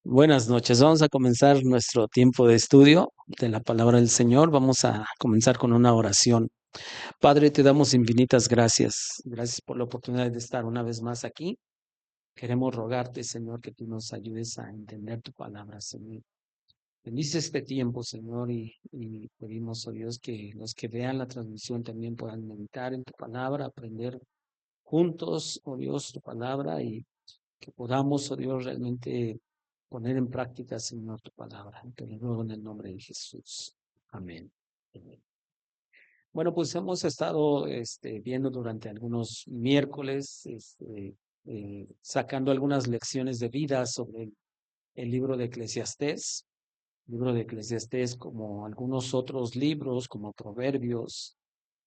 Buenas noches. Vamos a comenzar nuestro tiempo de estudio de la palabra del Señor. Vamos a comenzar con una oración. Padre, te damos infinitas gracias. Gracias por la oportunidad de estar una vez más aquí. Queremos rogarte, Señor, que tú nos ayudes a entender tu palabra, Señor. Bendice este tiempo, Señor, y pedimos, oh Dios, que los que vean la transmisión también puedan meditar en tu palabra, aprender juntos, oh Dios, tu palabra y que podamos, oh Dios, realmente poner en práctica, Señor, tu palabra. Te lo ruego en el nombre de Jesús. Amén. Amén. Bueno, pues hemos estado viendo durante algunos miércoles, sacando algunas lecciones de vida sobre el libro de Eclesiastés. El libro de Eclesiastés, como algunos otros libros, como Proverbios,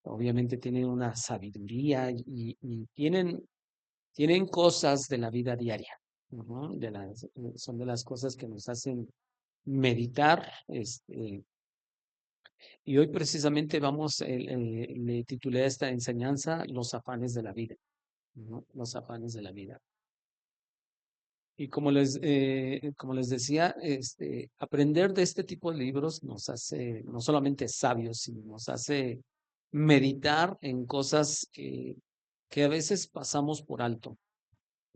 obviamente tienen una sabiduría y tienen cosas de la vida diaria. Son de las cosas que nos hacen meditar. Y hoy precisamente le titulé a esta enseñanza Los afanes de la vida, ¿no? Los afanes de la vida. Y como les decía, aprender de este tipo de libros nos hace no solamente sabios, sino nos hace meditar en cosas que a veces pasamos por alto.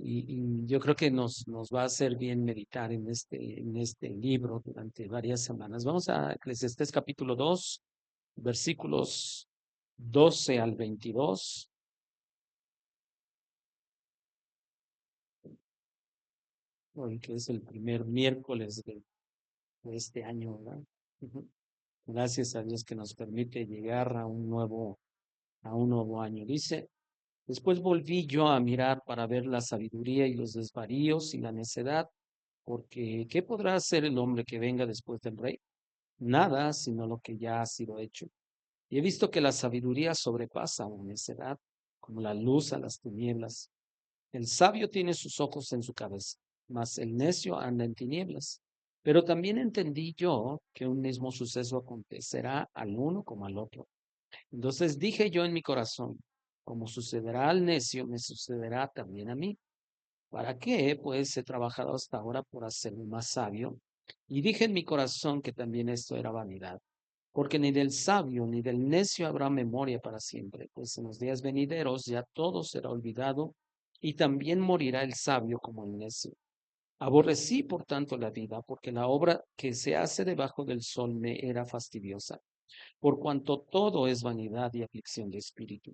Y yo creo que nos va a hacer bien meditar en este libro durante varias semanas. Vamos a Eclesiastés capítulo 2 versículos 12 al 22, hoy que es el primer miércoles de este año, ¿verdad? Ujú. Gracias a Dios que nos permite llegar a un nuevo año. Dice, después volví yo a mirar para ver la sabiduría y los desvaríos y la necedad, porque ¿qué podrá hacer el hombre que venga después del rey? Nada, sino lo que ya ha sido hecho. Y he visto que la sabiduría sobrepasa a la necedad, como la luz a las tinieblas. El sabio tiene sus ojos en su cabeza, mas el necio anda en tinieblas. Pero también entendí yo que un mismo suceso acontecerá al uno como al otro. Entonces dije yo en mi corazón, como sucederá al necio, me sucederá también a mí. ¿Para qué, pues, he trabajado hasta ahora por hacerme más sabio? Y dije en mi corazón que también esto era vanidad, porque ni del sabio ni del necio habrá memoria para siempre, pues en los días venideros ya todo será olvidado, y también morirá el sabio como el necio. Aborrecí, por tanto, la vida, porque la obra que se hace debajo del sol me era fastidiosa, por cuanto todo es vanidad y aflicción de espíritu.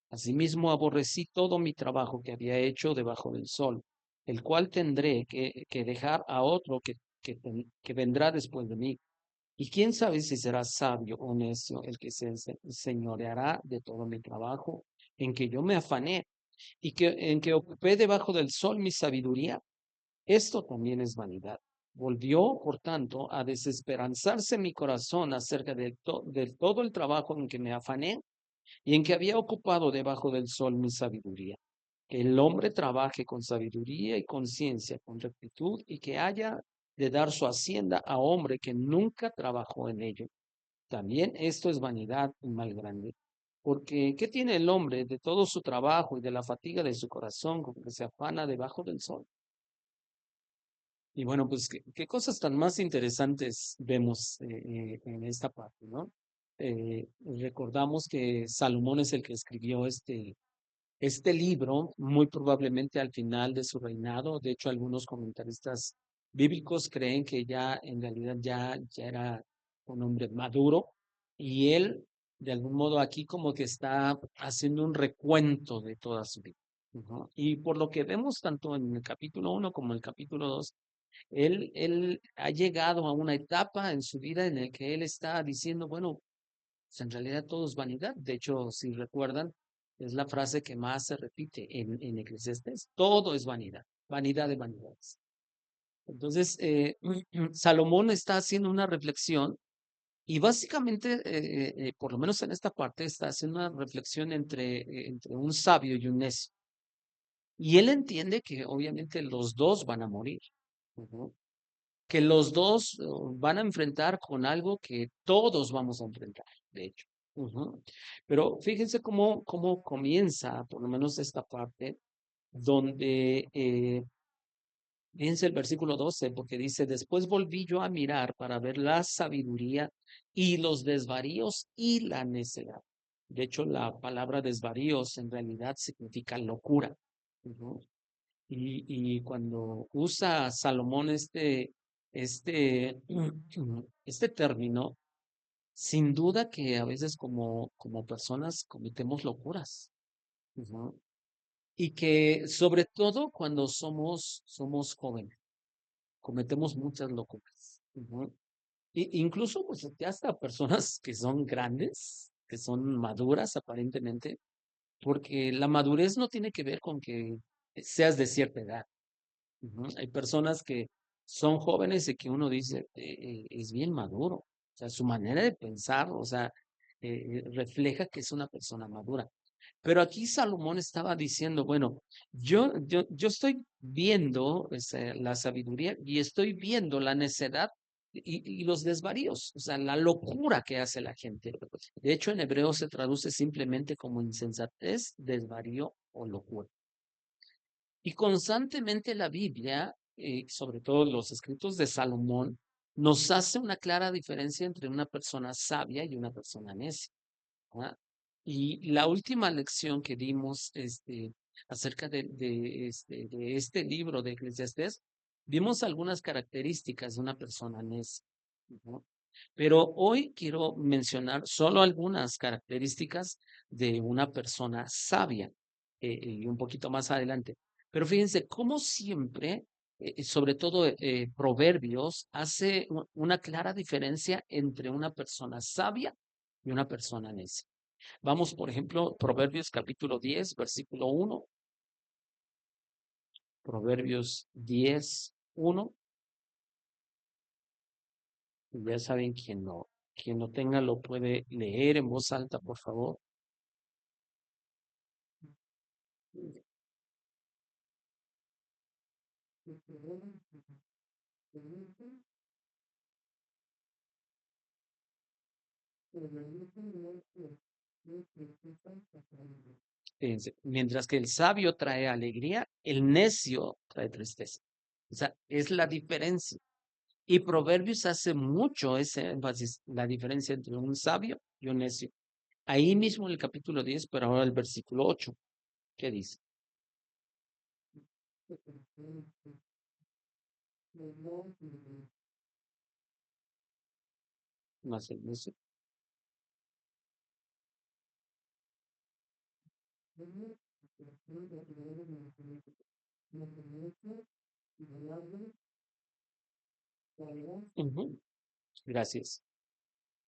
Asimismo, aborrecí todo mi trabajo que había hecho debajo del sol, el cual tendré que dejar a otro que vendrá después de mí. Y quién sabe si será sabio o necio el que se señoreará de todo mi trabajo, en que yo me afané y en que ocupé debajo del sol mi sabiduría. Esto también es vanidad. Volvió, por tanto, a desesperanzarse mi corazón acerca de todo el trabajo en que me afané y en que había ocupado debajo del sol mi sabiduría. Que el hombre trabaje con sabiduría y conciencia, con rectitud, y que haya de dar su hacienda a hombre que nunca trabajó en ello. También esto es vanidad y mal grande. Porque, ¿qué tiene el hombre de todo su trabajo y de la fatiga de su corazón con que se afana debajo del sol? Y bueno, pues qué cosas tan más interesantes vemos en esta parte, ¿no? Recordamos que Salomón es el que escribió este libro, muy probablemente al final de su reinado. De hecho, algunos comentaristas bíblicos creen que ya en realidad ya era un hombre maduro y él, de algún modo, aquí como que está haciendo un recuento de toda su vida. ¿No? Y por lo que vemos tanto en el capítulo 1 como en el capítulo 2 él ha llegado a una etapa en su vida en la que él está diciendo, bueno, pues en realidad todo es vanidad. De hecho, si recuerdan, es la frase que más se repite en Eclesiastés. Todo es vanidad, vanidad de vanidades. Entonces, Salomón está haciendo una reflexión y básicamente, por lo menos en esta parte, está haciendo una reflexión entre un sabio y un necio. Y él entiende que obviamente los dos van a morir. Ujú. Que los dos van a enfrentar con algo que todos vamos a enfrentar, de hecho. Ujú. Pero fíjense cómo comienza, por lo menos esta parte, donde Fíjense el versículo 12, porque dice, después volví yo a mirar para ver la sabiduría y los desvaríos y la necedad. De hecho, la palabra desvaríos en realidad significa locura. Ujú. Y cuando usa Salomón este, este término, sin duda que a veces como personas cometemos locuras. Ujú. Y que sobre todo cuando somos jóvenes cometemos muchas locuras. Ujú. Incluso, pues, ya hasta personas que son grandes, que son maduras aparentemente, porque la madurez no tiene que ver con que seas de cierta edad. Ujú. Hay personas que son jóvenes y que uno dice, es bien maduro. O sea, su manera de pensar, o sea, refleja que es una persona madura. Pero aquí Salomón estaba diciendo, bueno, yo estoy viendo la sabiduría y estoy viendo la necedad y los desvaríos, o sea, la locura que hace la gente. De hecho, en hebreo se traduce simplemente como insensatez, desvarío o locura. Y constantemente la Biblia, sobre todo los escritos de Salomón, nos hace una clara diferencia entre una persona sabia y una persona necia. ¿Ah? Y la última lección que dimos acerca de este libro de Eclesiastés, vimos algunas características de una persona necia. ¿No? Pero hoy quiero mencionar solo algunas características de una persona sabia y un poquito más adelante. Pero fíjense, como siempre, sobre todo Proverbios, hace una clara diferencia entre una persona sabia y una persona necia. Vamos, por ejemplo, Proverbios capítulo 10 versículo 1. Proverbios 10:1. Ya saben, quien no tenga lo puede leer en voz alta, por favor. Fíjense, mientras que el sabio trae alegría, el necio trae tristeza. O sea, es la diferencia. Y Proverbios hace mucho ese énfasis, la diferencia entre un sabio y un necio. Ahí mismo en el capítulo 10, pero ahora el versículo 8. ¿Qué dice? Más el necio. Ujú. Gracias.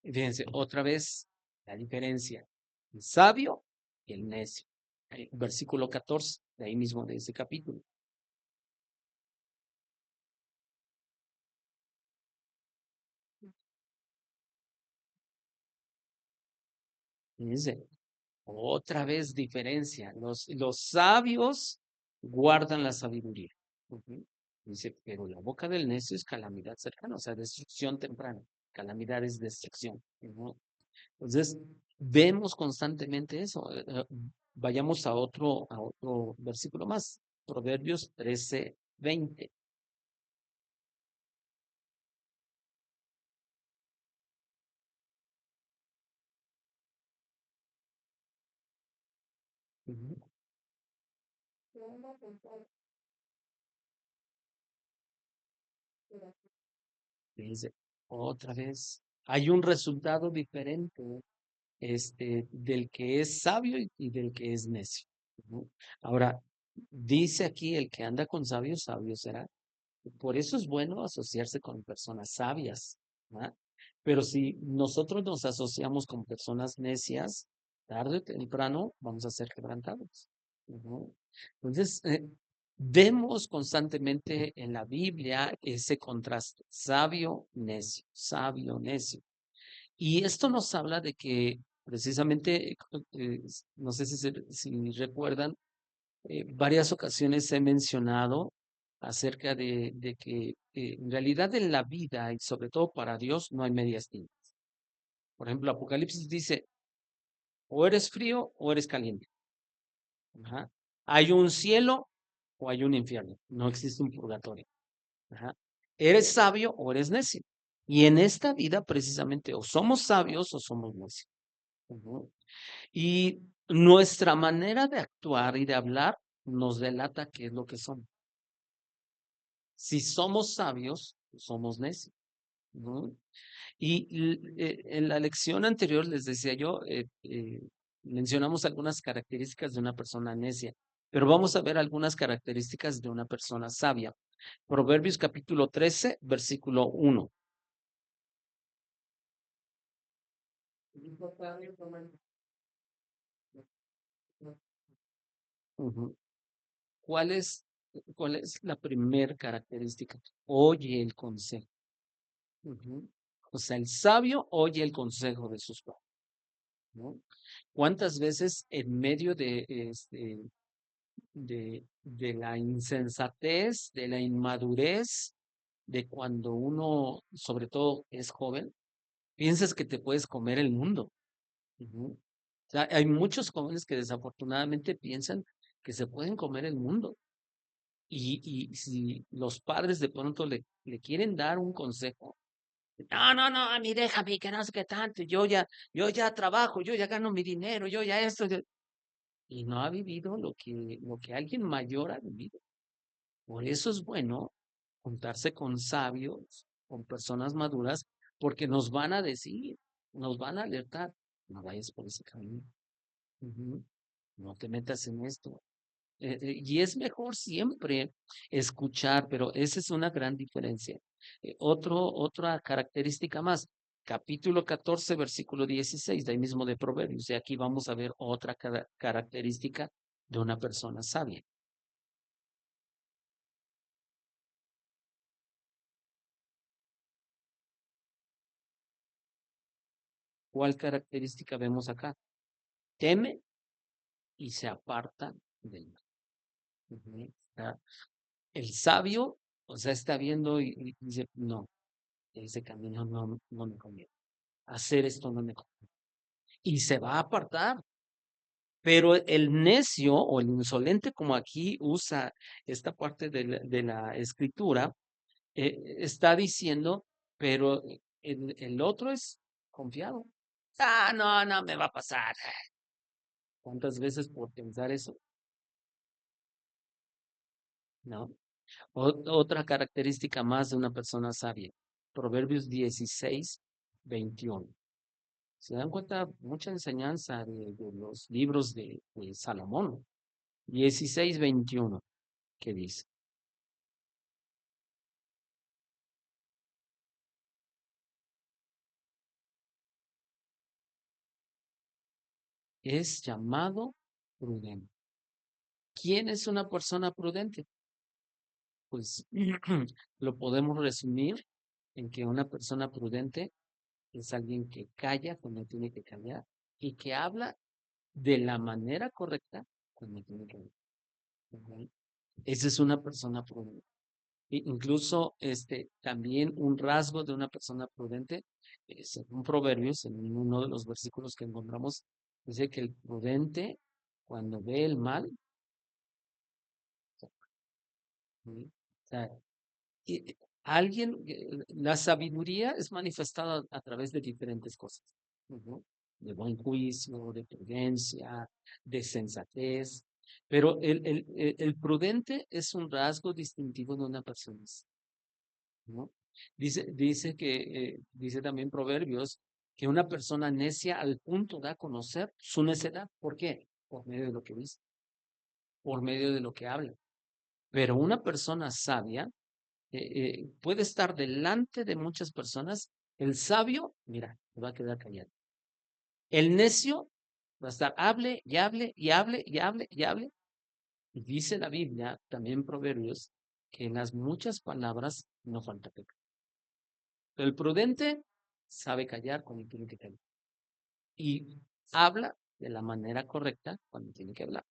Y fíjense, otra vez la diferencia. El sabio y el necio. Versículo 14, de ahí mismo de ese capítulo. Dice, otra vez diferencia. Los sabios guardan la sabiduría. Ujú. Dice, pero la boca del necio es calamidad cercana, o sea, destrucción temprana. Calamidad es destrucción. Ujú. Entonces, vemos constantemente eso. Vayamos a otro versículo más. Proverbios 13:20. Ujú. Dice, otra vez, hay un resultado diferente del que es sabio y del que es necio. Ujú. Ahora, dice aquí, el que anda con sabios, sabio será. Por eso es bueno asociarse con personas sabias, ¿verdad? Pero si nosotros nos asociamos con personas necias, tarde o temprano vamos a ser quebrantados. Ujú. Entonces, vemos constantemente en la Biblia ese contraste, sabio, necio, sabio, necio. Y esto nos habla de que precisamente, no sé si recuerdan, varias ocasiones he mencionado acerca de que en realidad en la vida y sobre todo para Dios no hay medias tintas. Por ejemplo, Apocalipsis dice, o eres frío o eres caliente. Ajá. Hay un cielo o hay un infierno. No existe un purgatorio. Ajá. ¿Eres sabio o eres necio? Y en esta vida, precisamente, o somos sabios o somos necios. Ujú. Y nuestra manera de actuar y de hablar nos delata qué es lo que somos. Si somos sabios, somos necios. ¿No? En la lección anterior les decía yo, mencionamos algunas características de una persona necia, pero vamos a ver algunas características de una persona sabia. Proverbios capítulo 13, versículo 1. Ujú. ¿Cuál es, ¿Cuál es la primera característica? Oye el consejo. Ujú. O sea, el sabio oye el consejo de sus padres, ¿no? ¿Cuántas veces en medio de la insensatez, de la inmadurez, de cuando uno, sobre todo, es joven, piensas que te puedes comer el mundo? Ujú. O sea, hay muchos jóvenes que desafortunadamente piensan que se pueden comer el mundo. Y si los padres de pronto le quieren dar un consejo, no, no, no, a mí déjame, que no sé qué tanto, yo ya trabajo, yo ya gano mi dinero, yo ya esto, y no ha vivido lo que alguien mayor ha vivido. Por eso es bueno juntarse con sabios, con personas maduras, porque nos van a decir, nos van a alertar, no vayas por ese camino, ujú, no te metas en esto. Y es mejor siempre escuchar, pero esa es una gran diferencia. Otra característica más, capítulo 14, versículo 16, de ahí mismo de Proverbios, y aquí vamos a ver otra característica de una persona sabia. ¿Cuál característica vemos acá? Teme y se aparta del mal. Ujú. El sabio, o sea, está viendo y dice, no, ese camino no me conviene. Hacer esto no me conviene. Y se va a apartar. Pero el necio o el insolente, como aquí usa esta parte de la escritura, está diciendo, pero el otro es confiado. Ah, no, no me va a pasar. ¿Cuántas veces por pensar eso? ¿No? Otra característica más de una persona sabia. Proverbios 16, 21. ¿Se dan cuenta? Mucha enseñanza de los libros de Salomón. 16, 21, que dice, es llamado prudente. ¿Quién es una persona prudente? Pues lo podemos resumir en que una persona prudente es alguien que calla cuando tiene que callar y que habla de la manera correcta cuando tiene que hablar. Ujú. Esa es una persona prudente. Incluso también un rasgo de una persona prudente, según Proverbios, en uno de los versículos que encontramos, dice que el prudente, cuando ve el mal, ¿sí? O sea, alguien, la sabiduría es manifestada a través de diferentes cosas, ¿no? De buen juicio, de prudencia, de sensatez, pero el prudente es un rasgo distintivo de una persona, ¿no? Dice también Proverbios que una persona necia al punto da a conocer su necedad. ¿Por qué? Por medio de lo que dice, por medio de lo que habla. Pero una persona sabia puede estar delante de muchas personas. El sabio, mira, se va a quedar callado. El necio va a estar, hable y hable y hable y hable y hable. Y dice la Biblia, también Proverbios, que en las muchas palabras no falta pecado. El prudente sabe callar cuando tiene que callar y habla de la manera correcta cuando tiene que hablar.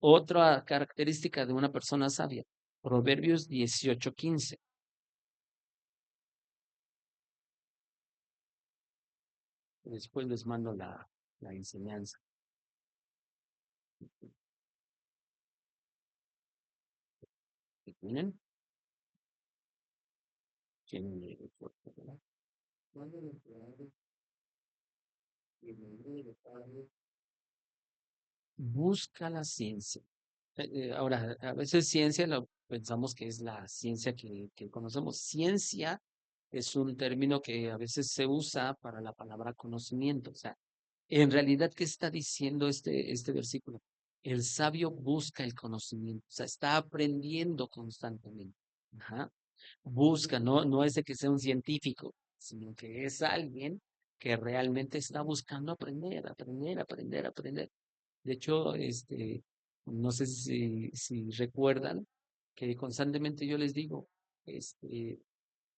Otra característica de una persona sabia, Proverbios 18:15. Después les mando la enseñanza. ¿Tienen? tiene miedo fuerte, ¿verdad? Cuando el empleado en el nombre del Padre busca la ciencia. Ahora, a veces ciencia lo pensamos que es la ciencia que conocemos. Ciencia es un término que a veces se usa para la palabra conocimiento. O sea, en realidad, ¿qué está diciendo este versículo? El sabio busca el conocimiento, o sea, está aprendiendo constantemente. Ajá. Busca, no es de que sea un científico, sino que es alguien que realmente está buscando aprender, aprender, aprender, aprender. De hecho, no sé si recuerdan que constantemente yo les digo,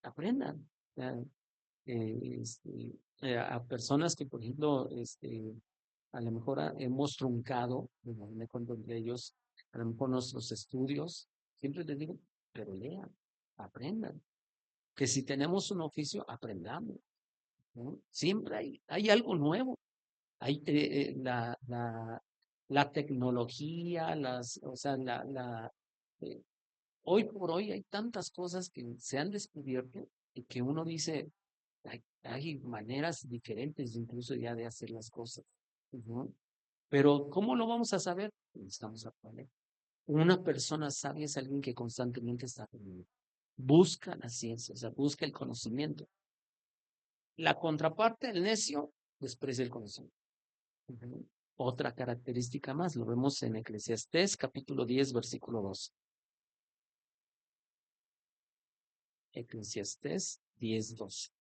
aprendan. O sea, a personas que, por ejemplo, a lo mejor hemos truncado, bueno, me cuento entre ellos, a lo mejor nuestros estudios, siempre les digo, pero lean, aprendan. Que si tenemos un oficio, aprendamos, ¿no? Siempre hay algo nuevo. Hay la tecnología, o sea, eh, hoy por hoy hay tantas cosas que se han descubierto y que uno dice, hay maneras diferentes incluso ya de hacer las cosas. Ujú. Pero ¿cómo lo vamos a saber? Necesitamos aprender. Una persona sabia es alguien que constantemente está aprendiendo. Busca la ciencia, o sea, busca el conocimiento. La contraparte, el necio, desprecia el conocimiento. Ujú. Otra característica más, lo vemos en Eclesiastés capítulo 10 versículo 2. Eclesiastés 10:2.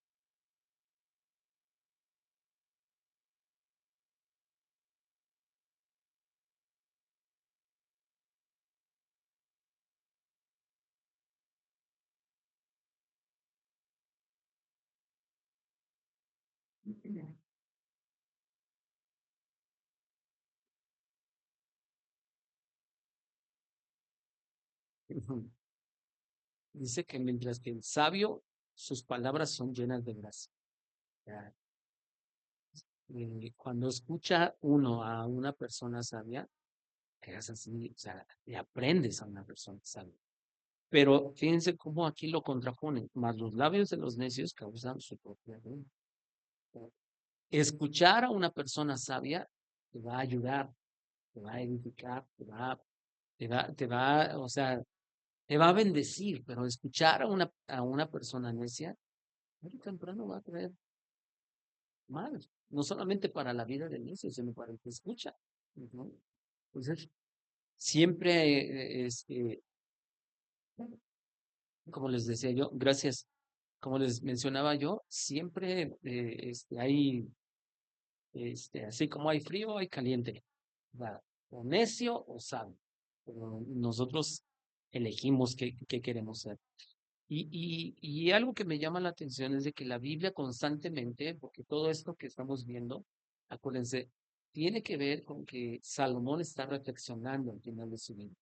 Ujú. Dice que mientras que el sabio, sus palabras son llenas de gracia. Ya, cuando escucha uno a una persona sabia, quedas así, o sea, le aprendes a una persona sabia. Pero fíjense cómo aquí lo contraponen, más los labios de los necios causan su propia ruina. Escuchar a una persona sabia te va a ayudar, te va a edificar, o sea, te va a bendecir, pero escuchar a una persona necia, muy temprano va a traer mal, no solamente para la vida del necio, sino para el que escucha. Ujú. Entonces, siempre, como les decía yo, gracias, como les mencionaba yo, siempre hay, así como hay frío, hay caliente, va, o necio o sabio, pero nosotros elegimos qué queremos ser. Y algo que me llama la atención es de que la Biblia constantemente, porque todo esto que estamos viendo, acuérdense, tiene que ver con que Salomón está reflexionando al final de su vida.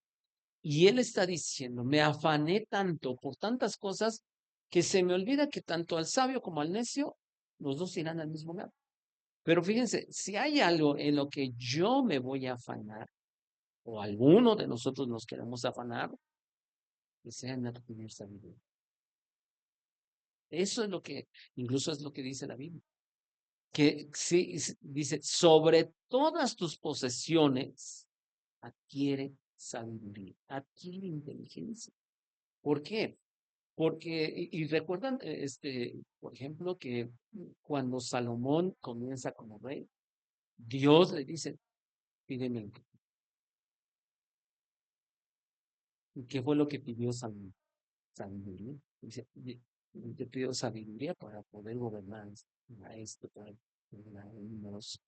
Y él está diciendo, me afané tanto por tantas cosas que se me olvida que tanto al sabio como al necio, los dos irán al mismo lugar. Pero fíjense, si hay algo en lo que yo me voy a afanar, o alguno de nosotros nos queremos afanar, que sea en adquirir sabiduría. Eso es lo que, incluso es lo que dice la Biblia. Que sí, dice, sobre todas tus posesiones, adquiere sabiduría, adquiere inteligencia. ¿Por qué? Porque, y recuerdan, por ejemplo, que cuando Salomón comienza como rey, Dios le dice, pídeme. ¿Y qué fue lo que pidió Salomón? Sabiduría. Dice, te pido sabiduría para poder gobernar a esto, para gobernar números.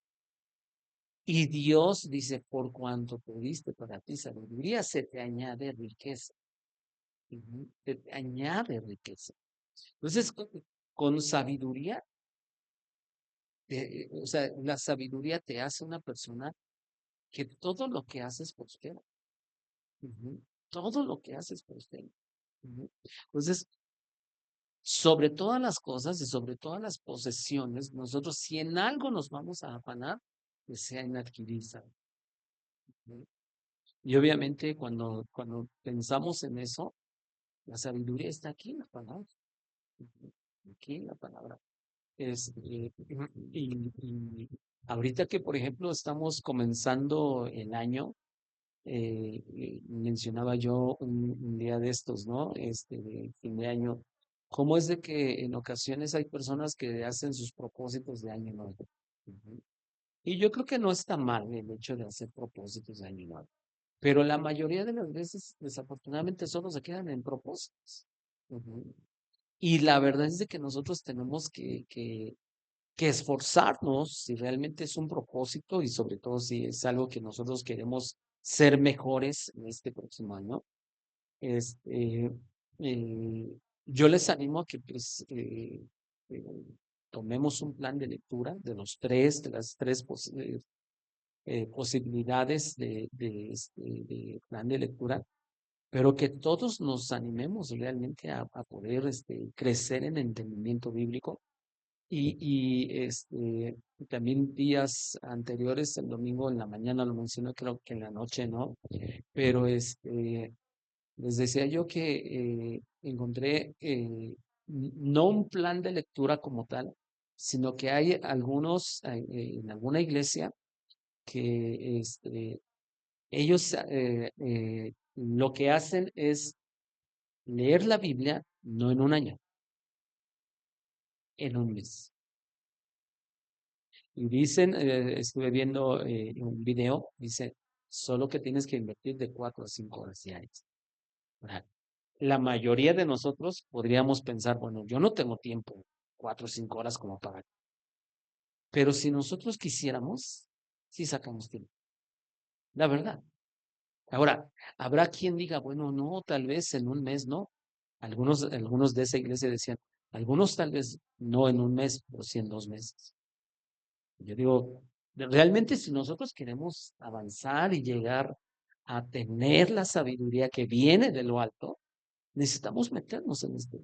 Y Dios dice, por cuanto pediste para ti sabiduría, se te añade riqueza. Ujú. Se te añade riqueza. Entonces, con sabiduría, o sea, la sabiduría te hace una persona que todo lo que haces prospera. Ujú. Todo lo que haces prospera. Ujú. Entonces, sobre todas las cosas y sobre todas las posesiones, nosotros si en algo nos vamos a afanar, que sea en adquirir sabiduría. Y obviamente cuando pensamos en eso, la sabiduría está aquí en la palabra. Aquí la palabra. Y ahorita que, por ejemplo, estamos comenzando el año, mencionaba yo un día de estos, ¿no? De fin de año. ¿Cómo es de que en ocasiones hay personas que hacen sus propósitos de año nuevo? Ujú. Y yo creo que no está mal el hecho de hacer propósitos de año nuevo, pero la mayoría de las veces, desafortunadamente, solo se quedan en propósitos. Ujú. Y la verdad es de que nosotros tenemos que esforzarnos si realmente es un propósito y sobre todo si es algo que nosotros queremos ser mejores en este próximo año. Este, eh, yo les animo a que pues, eh, tomemos un plan de lectura de las tres posibilidades de plan de lectura, pero que todos nos animemos realmente a poder crecer en entendimiento bíblico y también días anteriores, el domingo en la mañana lo mencioné, creo que en la noche no, pero les decía yo que encontré no un plan de lectura como tal, sino que hay algunos en alguna iglesia que ellos lo que hacen es leer la Biblia no en un año, en un mes. Y dicen, estuve viendo un video, dice, solo que tienes que invertir de 4 a 5 horas diarias. Ahora, la mayoría de nosotros podríamos pensar, bueno, yo no tengo tiempo, 4 o 5 horas como para. Pero si nosotros quisiéramos, sí sacamos tiempo, la verdad. Ahora, habrá quien diga, bueno, no, tal vez en un mes no. Algunos de esa iglesia decían, algunos tal vez no en un mes, pero sí en 2 meses. Yo digo, realmente si nosotros queremos avanzar y llegar a tener la sabiduría que viene de lo alto, necesitamos meternos en este,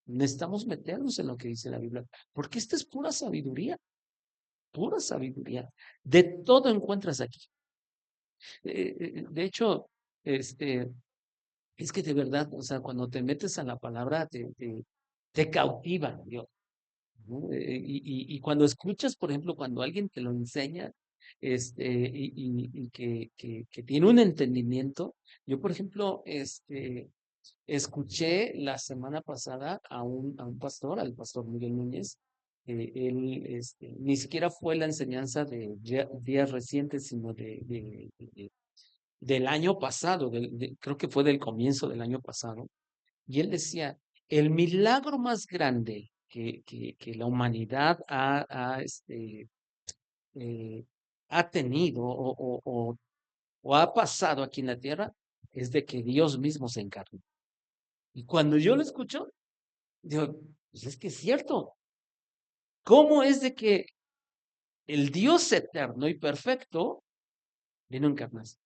necesitamos meternos en lo que dice la Biblia, porque esta es pura sabiduría, pura sabiduría. De todo encuentras aquí. De hecho, este, es que de verdad, o sea, cuando te metes a la palabra, te cautiva, Dios. ¿No? Y cuando escuchas, por ejemplo, cuando alguien te lo enseña, y que tiene un entendimiento, yo, por ejemplo, escuché la semana pasada a un pastor, al pastor Miguel Núñez, él, ni siquiera fue la enseñanza de días recientes, sino del año pasado, creo que fue del comienzo del año pasado, y él decía, el milagro más grande que la humanidad eh, ha tenido o ha pasado aquí en la tierra es de que Dios mismo se encarnó. Y cuando yo lo escucho, digo, pues es que es cierto. ¿Cómo es de que el Dios eterno y perfecto vino a encarnarse?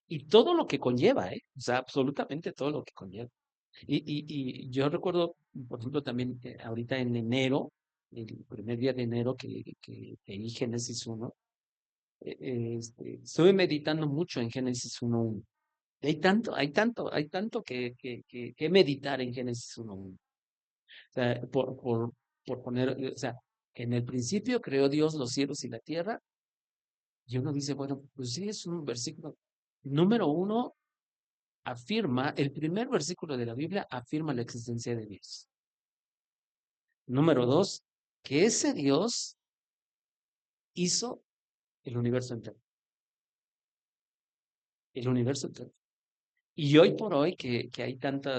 Y todo lo que conlleva, ¿eh? O sea, absolutamente todo lo que conlleva. Y yo recuerdo, por ejemplo, también ahorita en enero, el primer día de enero que leí Génesis 1, estuve meditando mucho en Génesis 1:1. Hay tanto que meditar en Génesis 1:1. O sea, por poner, o sea, en el principio creó Dios los cielos y la tierra, y uno dice, bueno, pues sí, es un versículo. Número uno, el primer versículo de la Biblia afirma la existencia de Dios. Número dos, que ese Dios hizo el universo entero, el universo entero. Y hoy por hoy que hay tanto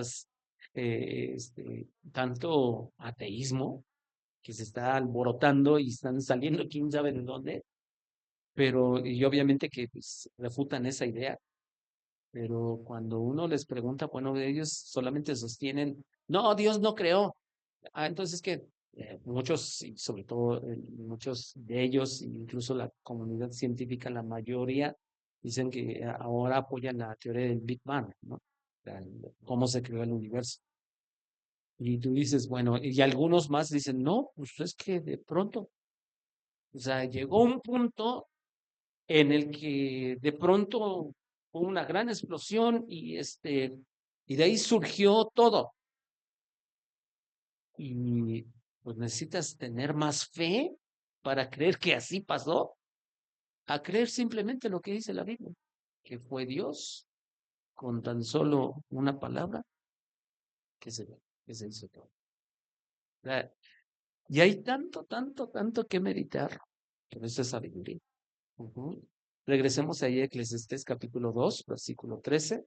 ateísmo que se está alborotando y están saliendo quién sabe de dónde, pero y obviamente que pues, refutan esa idea, pero cuando uno les pregunta, bueno, ellos solamente sostienen, no, Dios no creó. Entonces que muchos, y sobre todo muchos de ellos, incluso la comunidad científica, la mayoría, dicen que ahora apoyan la teoría del Big Bang, ¿no? Cómo se creó el universo. Y tú dices, bueno, y algunos más dicen, no, pues es que de pronto, o sea, llegó un punto en el que de pronto hubo una gran explosión y de ahí surgió todo. y pues necesitas tener más fe para creer que así pasó, a creer simplemente lo que dice la Biblia, que fue Dios con tan solo una palabra que se, que se hizo todo. ¿Verdad? Y hay tanto, tanto, tanto que meditar, pero eso es sabiduría. Ujú. Regresemos ahí a Eclesiastés capítulo 2 versículo 13,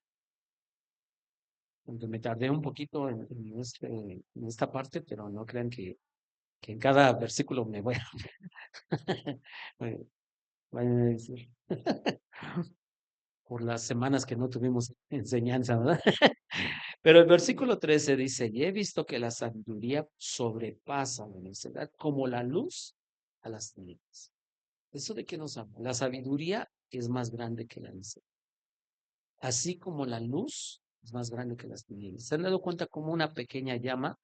aunque me tardé un poquito en esta parte, pero no crean que en cada versículo me voy a, me- vayan a decir, por las semanas que no tuvimos enseñanza, ¿verdad? Pero el versículo 13 dice, y he visto que la sabiduría sobrepasa la necedad como la luz a las tinieblas. ¿Eso de qué nos habla? La sabiduría es más grande que la necedad. Así como la luz es más grande que las tinieblas. ¿Se han dado cuenta cómo una pequeña llama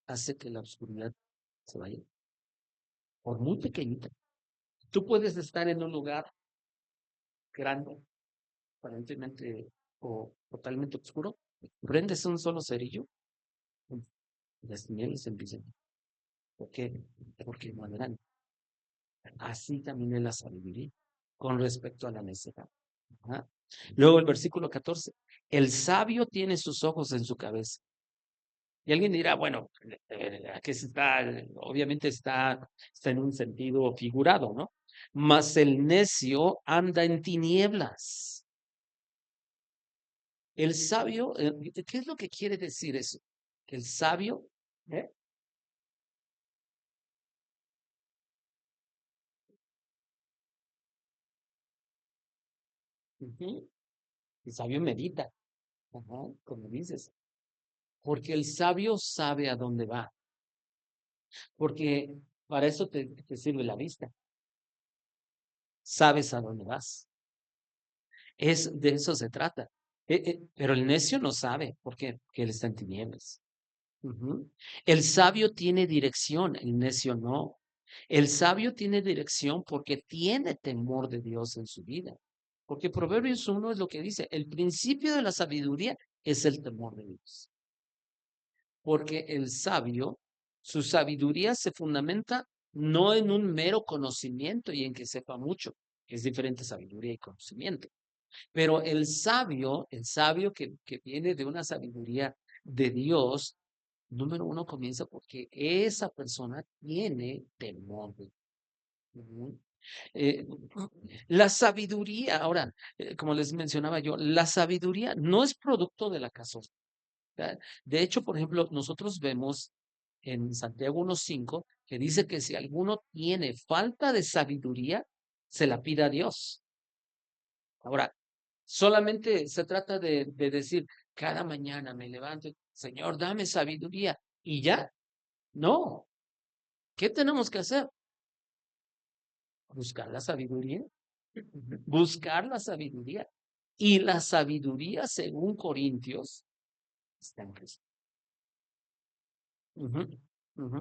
hace que la oscuridad se vaya? Por muy pequeñita. Tú puedes estar en un lugar grande, aparentemente o totalmente oscuro, prendes un solo cerillo y las tinieblas empiezan. ¿Por qué? Porque no grande. Así también es la sabiduría con respecto a la necedad. Ajá. Luego el versículo 14. El sabio tiene sus ojos en su cabeza. Y alguien dirá, bueno, aquí está, obviamente está en un sentido figurado, ¿no? Mas el necio anda en tinieblas. El sabio, ¿qué es lo que quiere decir eso? Que el sabio, ¿eh? Ujú. El sabio medita, ajá, como dices, porque el sabio sabe a dónde va, porque para eso te sirve la vista, sabes a dónde vas. De eso se trata. Pero el necio no sabe, ¿por qué? Porque él está en tinieblas. Ujú. El sabio tiene dirección, el necio no. El sabio tiene dirección porque tiene temor de Dios en su vida. Porque Proverbios 1 es lo que dice, el principio de la sabiduría es el temor de Dios. Porque el sabio, su sabiduría se fundamenta no en un mero conocimiento y en que sepa mucho, que es diferente sabiduría y conocimiento. Pero el sabio que viene de una sabiduría de Dios, número uno comienza porque esa persona tiene temor de Dios. Eh, la sabiduría, ahora, como les mencionaba yo, la sabiduría no es producto de la casualidad. De hecho, por ejemplo, nosotros vemos en Santiago 1:5 que dice que si alguno tiene falta de sabiduría, se la pida a Dios. Ahora, solamente se trata de decir, cada mañana me levanto, Señor, dame sabiduría. Y ya, no. ¿Qué tenemos que hacer? Buscar la sabiduría. Buscar la sabiduría. Y la sabiduría, según Corintios, está en Cristo. Ujú, ujú.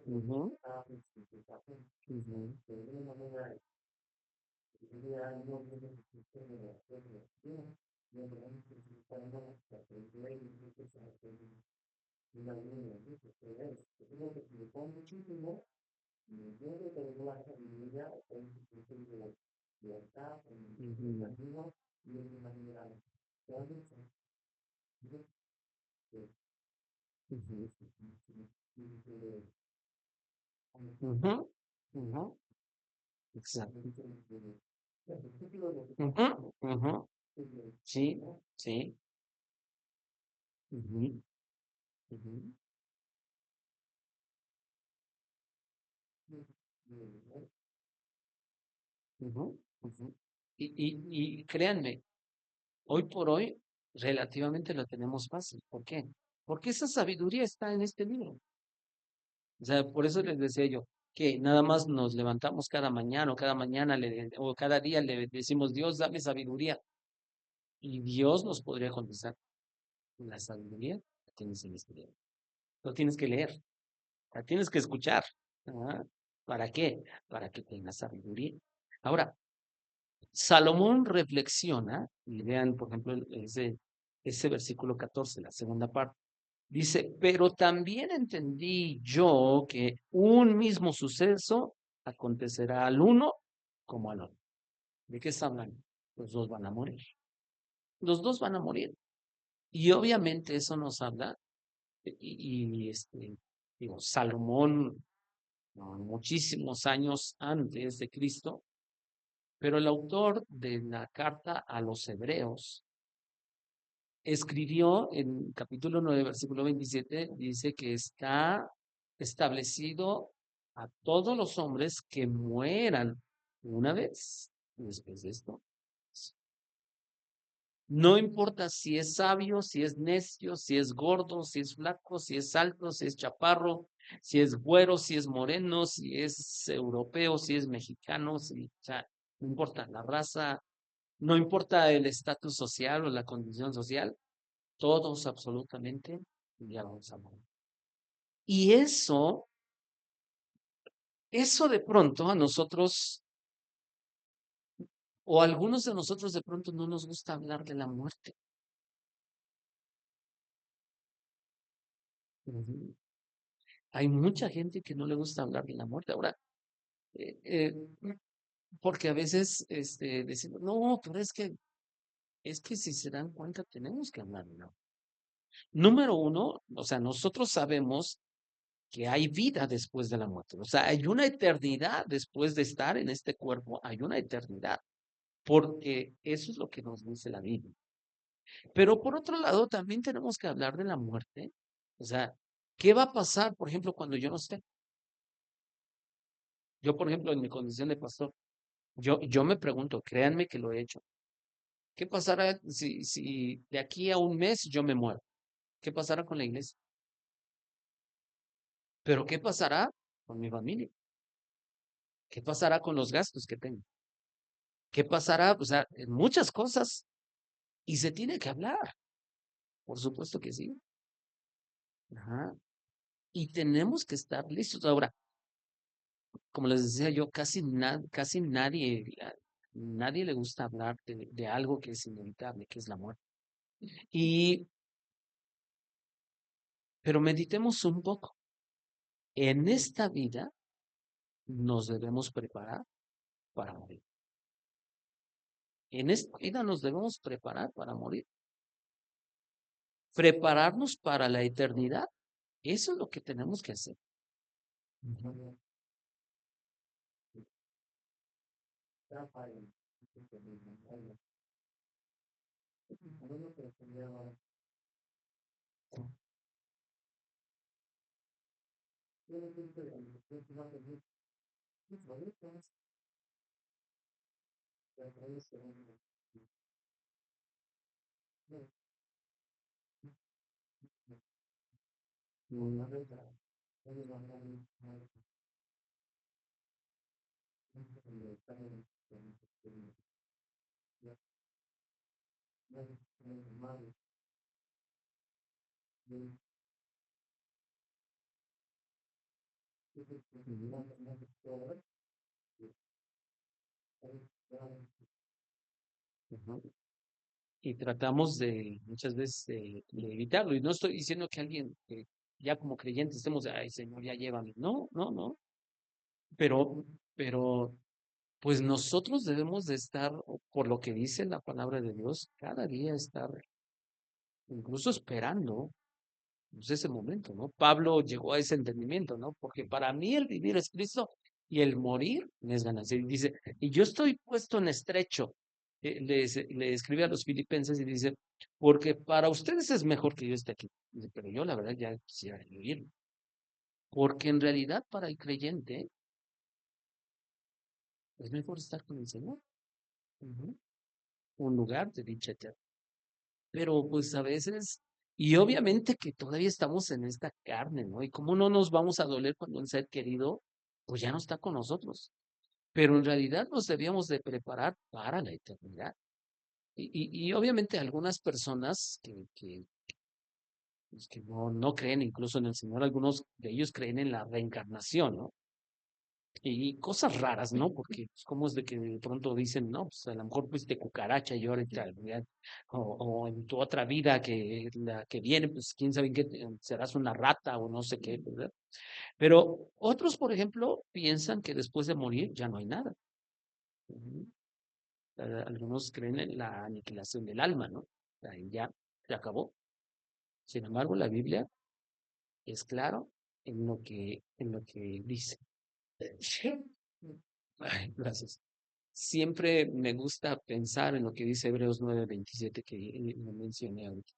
Ujú, ujú. Ujú. Ujú. Ujú, ujú. Exacto. Ujú, ujú. Sí, sí. Ujú, ujú. Ujú, ujú. Y créanme, hoy por hoy relativamente lo tenemos fácil. ¿Por qué? Porque esa sabiduría está en este libro. O sea, por eso les decía yo que nada más nos levantamos cada mañana o cada mañana o cada día le decimos, Dios, dame sabiduría. Y Dios nos podría contestar, la sabiduría la tienes en este libro. Lo tienes que leer, la tienes que escuchar. ¿Ah? ¿Para qué? Para que tengas sabiduría. Ahora, Salomón reflexiona, y vean, por ejemplo, ese versículo 14, la segunda parte. Dice, pero también entendí yo que un mismo suceso acontecerá al uno como al otro. ¿De qué está hablando? Los dos van a morir. Los dos van a morir. Y obviamente eso nos habla, digo, Salomón, no, muchísimos años antes de Cristo, pero el autor de la carta a los hebreos escribió en capítulo 9 versículo 27 dice que está establecido a todos los hombres que mueran una vez después de esto. No importa si es sabio, si es necio, si es gordo, si es flaco, si es alto, si es chaparro, si es güero, si es moreno, si es europeo, si es mexicano, o sea, no importa la raza, no importa el estatus social o la condición social, todos absolutamente ya vamos a morir. Y eso de pronto a nosotros, o a algunos de nosotros de pronto no nos gusta hablar de la muerte. Ujú. Hay mucha gente que no le gusta hablar de la muerte. Ahora, eh, eh, porque a veces decimos, no, pero es que si se dan cuenta tenemos que hablar, ¿no? Número uno, o sea, nosotros sabemos que hay vida después de la muerte. O sea, hay una eternidad después de estar en este cuerpo, hay una eternidad, porque eso es lo que nos dice la Biblia. Pero por otro lado, también tenemos que hablar de la muerte. O sea, ¿qué va a pasar, por ejemplo, cuando yo no esté? Yo, por ejemplo, en mi condición de pastor, yo me pregunto, créanme que lo he hecho. ¿Qué pasará si de aquí a un mes yo me muero? ¿Qué pasará con la iglesia? Pero ¿qué pasará con mi familia? ¿Qué pasará con los gastos que tengo? ¿Qué pasará? O sea, en muchas cosas. Y se tiene que hablar. Por supuesto que sí. Ajá. Y tenemos que estar listos. Ahora, como les decía yo, casi nadie le gusta hablar de algo que es inevitable, que es la muerte. Y, pero meditemos un poco. En esta vida nos debemos preparar para morir. En esta vida nos debemos preparar para morir. Prepararnos para la eternidad. Eso es lo que tenemos que hacer. Ujú. Ujú. Y tratamos muchas veces de evitarlo. Y no estoy diciendo que alguien que ya como creyente estemos, ay Señor, ya llévame. No, no, no. Pero, pues nosotros debemos de estar, por lo que dice la palabra de Dios, cada día estar incluso esperando pues, ese momento, ¿no? Pablo llegó a ese entendimiento, ¿no? Porque para mí el vivir es Cristo y el morir es ganancia. Y dice, y yo estoy puesto en estrecho. Le escribe a los filipenses y dice, porque para ustedes es mejor que yo esté aquí. Dice, pero yo la verdad ya quisiera vivir. Porque en realidad para el creyente es mejor estar con el Señor. Ujú. Un lugar de dicha eterna. Pero pues a veces, y obviamente que todavía estamos en esta carne, ¿no? Y cómo no nos vamos a doler cuando un ser querido, pues ya no está con nosotros. Pero en realidad nos debíamos de preparar para la eternidad. Y obviamente algunas personas pues, que no creen incluso en el Señor, algunos de ellos creen en la reencarnación, ¿no? Y cosas raras, ¿no? Porque pues, cómo es de que de pronto dicen, no, pues a lo mejor fuiste cucaracha y ahorita, ya, o en tu otra vida que la que viene, pues quién sabe en qué serás una rata o no sé qué, ¿verdad? Pero otros, por ejemplo, piensan que después de morir ya no hay nada. Ujú. Algunos creen en la aniquilación del alma, ¿no? Ahí ya se acabó. Sin embargo, la Biblia es claro en lo que dice. Sí. Ay, gracias. Siempre me gusta pensar en lo que dice Hebreos 9:27 que lo mencioné ahorita.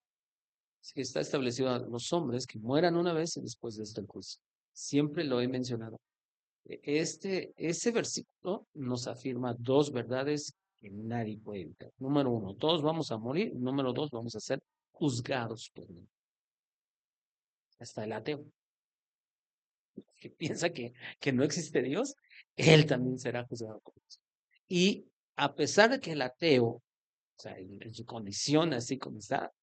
Es que está establecido a los hombres que mueran una vez y después de esto el juicio. Siempre lo he mencionado. Ese versículo nos afirma dos verdades que nadie puede evitar. Número uno, todos vamos a morir. Número dos, vamos a ser juzgados por Dios. Hasta el ateo que piensa que no existe Dios, él también será juzgado por Dios. Y a pesar de que el ateo, o sea, en su condición así como está,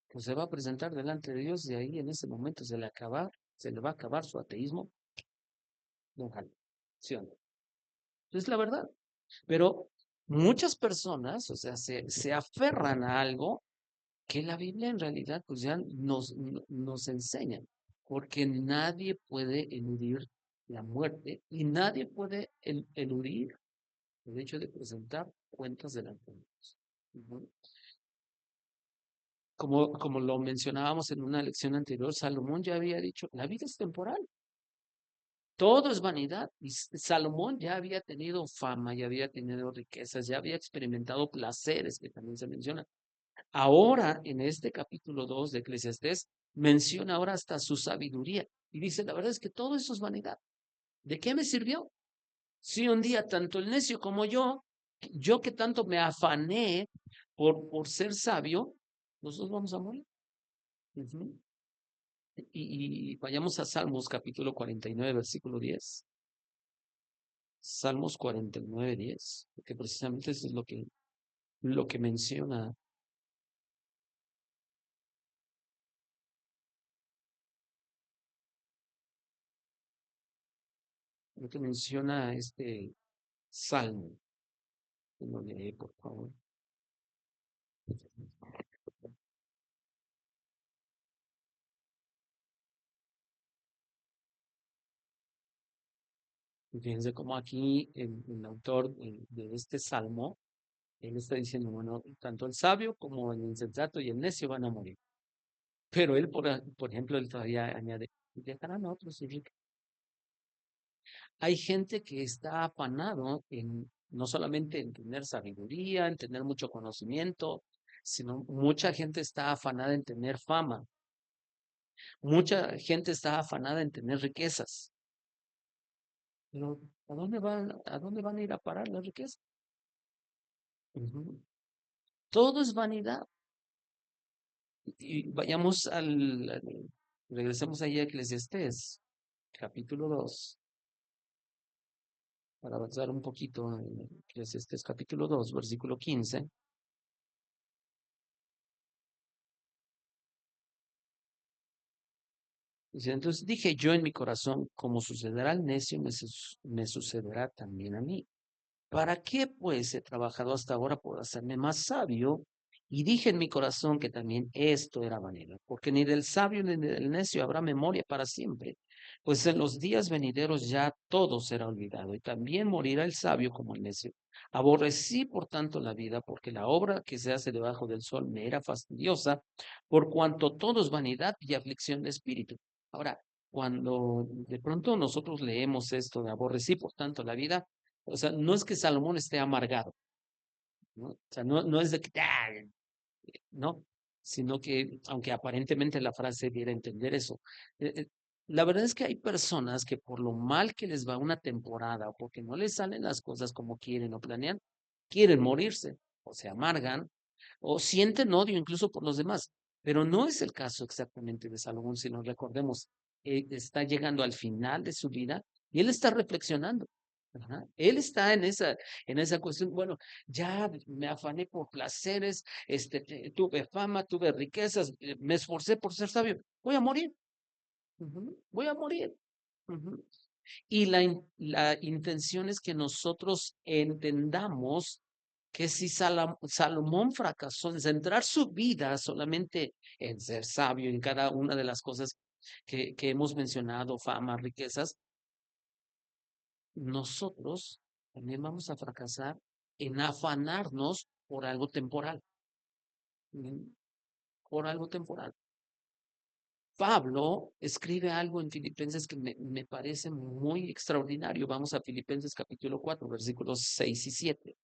pues se va a presentar delante de Dios y ahí en ese momento se le va a acabar su ateísmo, don Jaime. ¿Sí o no? Es la verdad. Pero muchas personas, o sea, se aferran a algo que la Biblia en realidad pues ya nos enseña, porque nadie puede eludir la muerte y nadie puede eludir el hecho de presentar cuentas delante de Dios. Ujú. Como lo mencionábamos en una lección anterior, Salomón ya había dicho, la vida es temporal, todo es vanidad. Y Salomón ya había tenido fama, ya había tenido riquezas, ya había experimentado placeres que también se mencionan. Ahora, en este capítulo 2 de Eclesiastés, menciona ahora hasta su sabiduría. Y dice, la verdad es que todo eso es vanidad. ¿De qué me sirvió? Si un día tanto el necio como yo que tanto me afané por ser sabio, nosotros vamos a morir. Ujú. Y vayamos a Salmos capítulo 49 versículo 10. Salmos 49:10, porque precisamente eso es lo que menciona, lo que menciona este salmo. Lo leeré, por favor. Fíjense cómo aquí el autor de este salmo, él está diciendo, bueno, tanto el sabio como el insensato y el necio van a morir. Pero él, por ejemplo, él todavía añade, dejarán a otros su riqueza. Hay gente que está afanado en no solamente en tener sabiduría, en tener mucho conocimiento, sino mucha gente está afanada en tener fama, mucha gente está afanada en tener riquezas. Pero a dónde van a ir a parar las riquezas? Ujú. Todo es vanidad. Y vayamos regresemos ahí a Eclesiastés, capítulo 2 para avanzar un poquito en Eclesiastés, capítulo 2 versículo 15. Dice, entonces dije yo en mi corazón, como sucederá al necio, me sucederá también a mí. ¿Para qué pues he trabajado hasta ahora por hacerme más sabio? Y dije en mi corazón que también esto era vanidad, porque ni del sabio ni del necio habrá memoria para siempre, pues en los días venideros ya todo será olvidado, y también morirá el sabio como el necio. Aborrecí por tanto la vida, porque la obra que se hace debajo del sol me era fastidiosa, por cuanto todo es vanidad y aflicción de espíritu. Ahora, cuando de pronto nosotros leemos esto de aborrecí por tanto la vida, o sea, no es que Salomón esté amargado, ¿no? O sea, no es de que, no, sino que, aunque aparentemente la frase diera a entender eso, La verdad es que hay personas que por lo mal que les va una temporada o porque no les salen las cosas como quieren o planean, quieren morirse o se amargan o sienten odio incluso por los demás. Pero no es el caso exactamente de Salomón, si nos recordemos, está llegando al final de su vida y él está reflexionando. Ajá. Él está en esa cuestión, bueno, ya me afané por placeres, tuve fama, tuve riquezas, me esforcé por ser sabio, voy a morir. Voy a morir. Ujú. Y la intención es que nosotros entendamos que si Salomón fracasó en centrar su vida solamente en ser sabio en cada una de las cosas que hemos mencionado, fama, riquezas, nosotros también vamos a fracasar en afanarnos por algo temporal, ¿sí? Por algo temporal. Pablo escribe algo en Filipenses que me parece muy extraordinario. Vamos a Filipenses capítulo 4 versículos 6 y 7.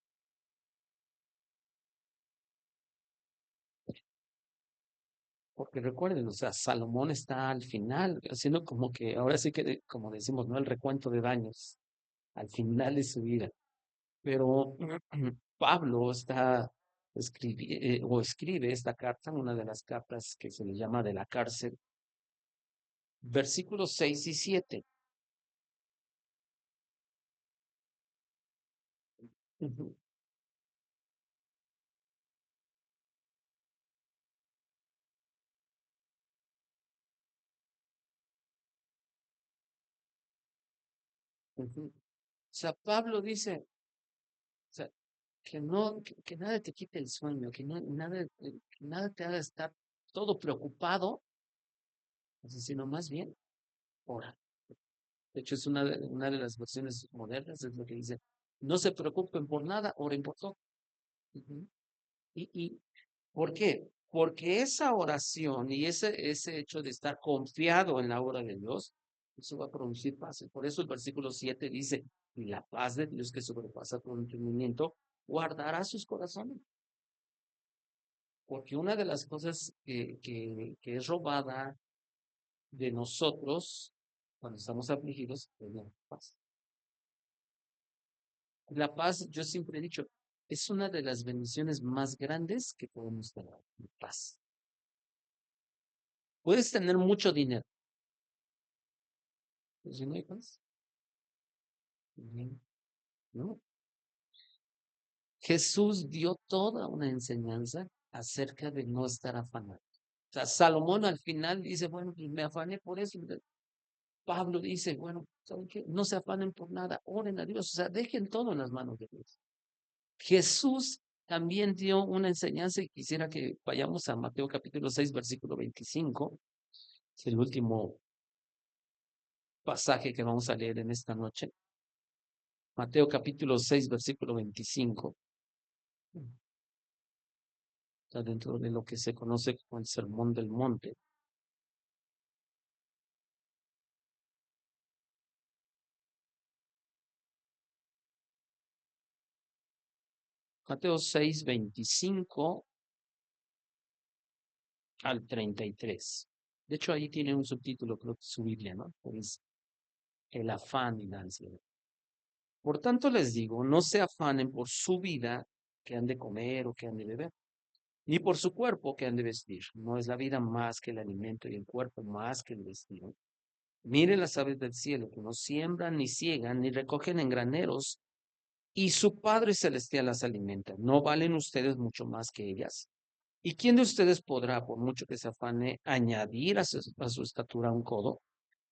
Porque recuerden, o sea, Salomón está al final, haciendo como que, ahora sí que, como decimos, ¿no? El recuento de daños, al final de su vida. Pero Pablo está o escribe esta carta, una de las cartas que se le llama de la cárcel, versículos 6 y 7. Ujú, ujú. O sea, Pablo dice, o sea, que no, que nada te quite el sueño, que no, nada, que nada te haga estar todo preocupado, sino más bien ora. De hecho, es una de las versiones modernas, es lo que dice, no se preocupen por nada, oren por todo. Ujú. Y ¿por qué? Porque esa oración y ese hecho de estar confiado en la obra de Dios, eso va a producir paz. Y por eso el versículo 7 dice, y la paz de Dios que sobrepasa todo entendimiento, guardará sus corazones. Porque una de las cosas que es robada de nosotros cuando estamos afligidos es la paz. La paz, yo siempre he dicho, es una de las bendiciones más grandes que podemos tener. La paz. Puedes tener mucho dinero, pero si no hay paz, no. Jesús dio toda una enseñanza acerca de no estar afanado. O sea, Salomón al final dice, bueno, pues me afané por eso. Pablo dice, bueno, ¿saben qué? No se afanen por nada, oren a Dios, o sea, dejen todo en las manos de Dios. Jesús también dio una enseñanza y quisiera que vayamos a Mateo capítulo 6 versículo 25, es el último pasaje que vamos a leer en esta noche. Mateo capítulo 6 versículo 25, está dentro de lo que se conoce como el Sermón del Monte. Mateo 6 25 al 33. De hecho, ahí tiene un subtítulo, creo que es su Biblia, ¿no? Es el afán y la ansiedad. Por tanto, les digo, no se afanen por su vida, que han de comer o que han de beber, ni por su cuerpo que han de vestir. No es la vida más que el alimento y el cuerpo más que el vestido. Miren las aves del cielo, que no siembran, ni ciegan, ni recogen en graneros, y su Padre Celestial las alimenta. ¿No valen ustedes mucho más que ellas? ¿Y quién de ustedes podrá, por mucho que se afane, añadir a su estatura un codo?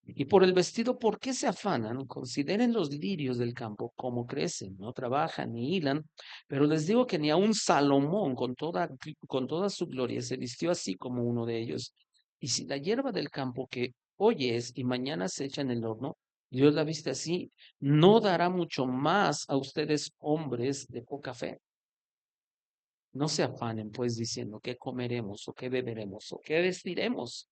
Y por el vestido, ¿por qué se afanan? Consideren los lirios del campo, cómo crecen, no trabajan ni hilan, pero les digo que ni aun Salomón, con toda su gloria, se vistió así como uno de ellos. Y si la hierba del campo que hoy es y mañana se echa en el horno, Dios la viste así, ¿no dará mucho más a ustedes, hombres de poca fe? No se afanen, pues, diciendo qué comeremos o qué beberemos o qué vestiremos,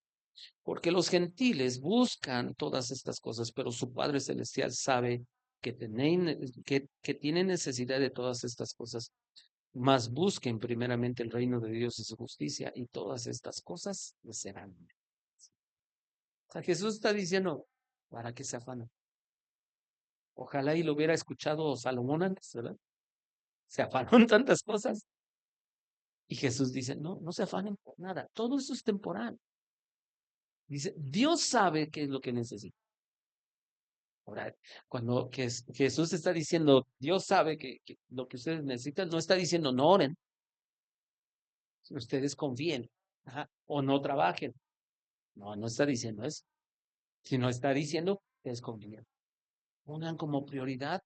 porque los gentiles buscan todas estas cosas, pero su Padre Celestial sabe que tienen necesidad de todas estas cosas. Mas busquen primeramente el reino de Dios y su justicia, y todas estas cosas les serán. O sea, Jesús está diciendo, ¿para qué se afanan? Ojalá y lo hubiera escuchado Salomón antes, ¿verdad? Se afanó en tantas cosas. Y Jesús dice, no, no se afanen por nada. Todo eso es temporal. Dice, Dios sabe qué es lo que necesita. Ahora, cuando Jesús está diciendo, Dios sabe que lo que ustedes necesitan, no está diciendo no oren, ustedes confíen, ajá, o no trabajen. No, no está diciendo eso, sino está diciendo que es confíen. Pongan como prioridad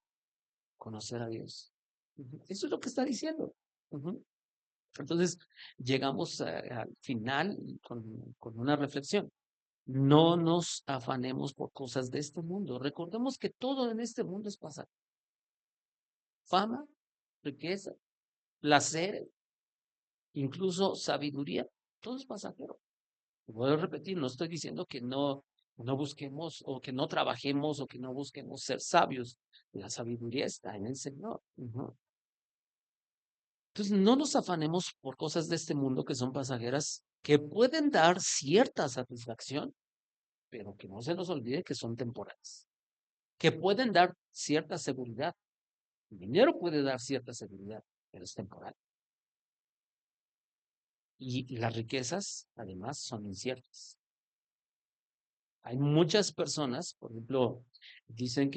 conocer a Dios. Ujú. Eso es lo que está diciendo. Ujú. Entonces, llegamos al final con una reflexión. No nos afanemos por cosas de este mundo. Recordemos que todo en este mundo es pasar. Fama, riqueza, placer, incluso sabiduría, todo es pasajero. Voy a repetir, no estoy diciendo que no busquemos o que no trabajemos o que no busquemos ser sabios. La sabiduría está en el Señor. Ujú. Entonces, no nos afanemos por cosas de este mundo que son pasajeras, que pueden dar cierta satisfacción, pero que no se nos olvide que son temporales, que pueden dar cierta seguridad. El dinero puede dar cierta seguridad, pero es temporal. Y las riquezas, además, son inciertas. Hay muchas personas, por ejemplo, dicen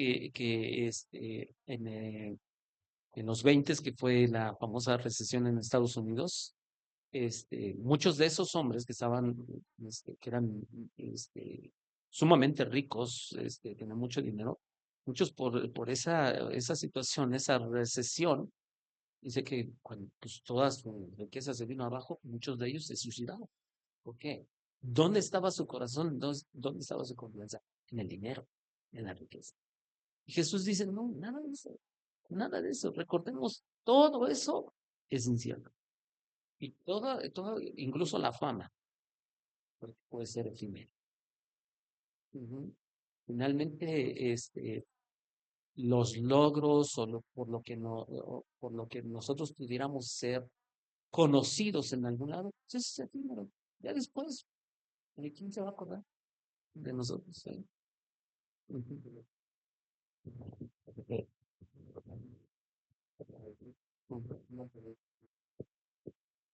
en los 20, que fue la famosa recesión en Estados Unidos, muchos de esos hombres que estaban, que eran sumamente ricos, tenían mucho dinero, muchos por esa situación, esa recesión, dice que cuando pues, toda su riqueza se vino abajo, muchos de ellos se suicidaron. ¿Por qué? ¿Dónde estaba su corazón? ¿Dónde estaba su confianza? En el dinero, en la riqueza. Y Jesús dice, no, nada de eso, nada de eso. Recordemos, todo eso es incierto. Y incluso la fama, porque puede ser efímera. Ujú. Finalmente, los logros por lo que nosotros pudiéramos ser conocidos en algún lado, pues es efímero. Ya después, ¿quién se va a acordar de nosotros? Ujú.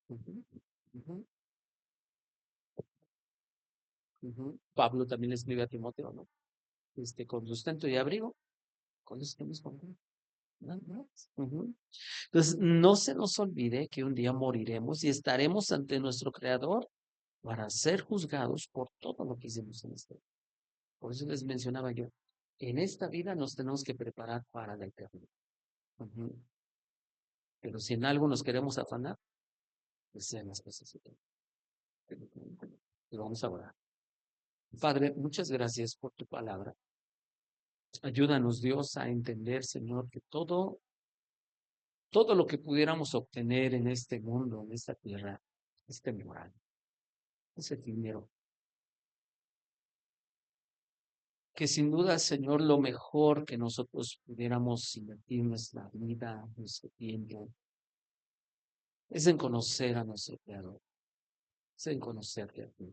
Ujú, ujú, ujú. Pablo también le escribe a Timoteo, ¿no? Con sustento y abrigo, con este mismo. Nada más. Ujú. Entonces, no se nos olvide que un día moriremos y estaremos ante nuestro Creador para ser juzgados por todo lo que hicimos en esta vida. Por eso les mencionaba yo, en esta vida nos tenemos que preparar para la eternidad. Ujú. Pero si en algo nos queremos afanar, pues sean las cosas eternas. Y vamos a orar. Padre, muchas gracias por tu palabra. Ayúdanos, Dios, a entender, Señor, que todo lo que pudiéramos obtener en este mundo, en esta tierra, es temporal, es efímero. Que sin duda, Señor, lo mejor que nosotros pudiéramos invertir nuestra vida, nuestro tiempo, es en conocer a nuestro Creador, es en conocerte a ti.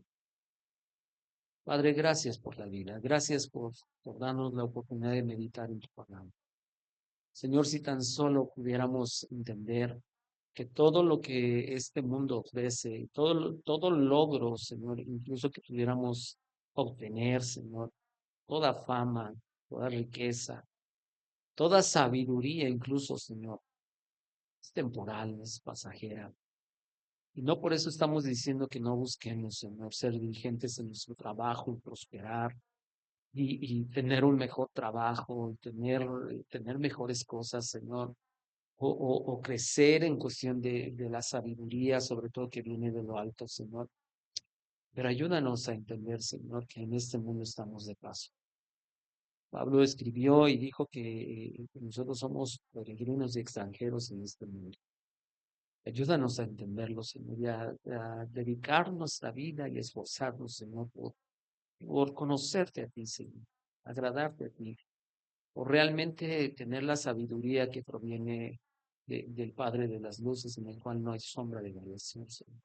Padre, gracias por la vida, gracias por darnos la oportunidad de meditar en tu palabra. Señor, si tan solo pudiéramos entender que todo lo que este mundo ofrece, todo logro, Señor, incluso que pudiéramos obtener, Señor, toda fama, toda riqueza, toda sabiduría, incluso, Señor, es temporal, es pasajera. Y no por eso estamos diciendo que no busquemos, Señor, ser diligentes en nuestro trabajo y prosperar y tener un mejor trabajo, tener mejores cosas, Señor, o crecer en cuestión de la sabiduría, sobre todo que viene de lo alto, Señor. Pero ayúdanos a entender, Señor, que en este mundo estamos de paso. Pablo escribió y dijo que nosotros somos peregrinos y extranjeros en este mundo. Ayúdanos a entenderlo, Señor, y a dedicar nuestra vida y esforzarnos, Señor, por conocerte a ti, Señor, agradarte a ti, por realmente tener la sabiduría que proviene del Padre de las Luces, en el cual no hay sombra de variación, Señor.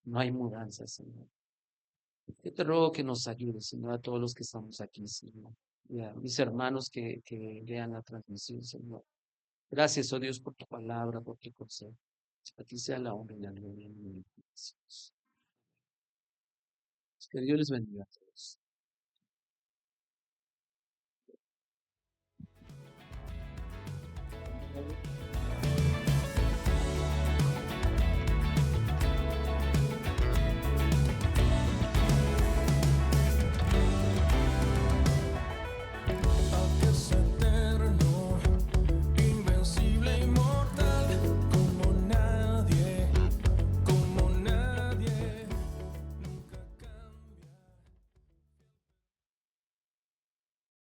No hay mudanza, Señor. Yo te ruego que nos ayudes, Señor, a todos los que estamos aquí, Señor, y a mis hermanos que vean la transmisión, Señor. Gracias, oh Dios, por tu palabra, por tu consejo. A ti sea la honra y la gloria en el nombre de Jesús. Que Dios les bendiga a todos.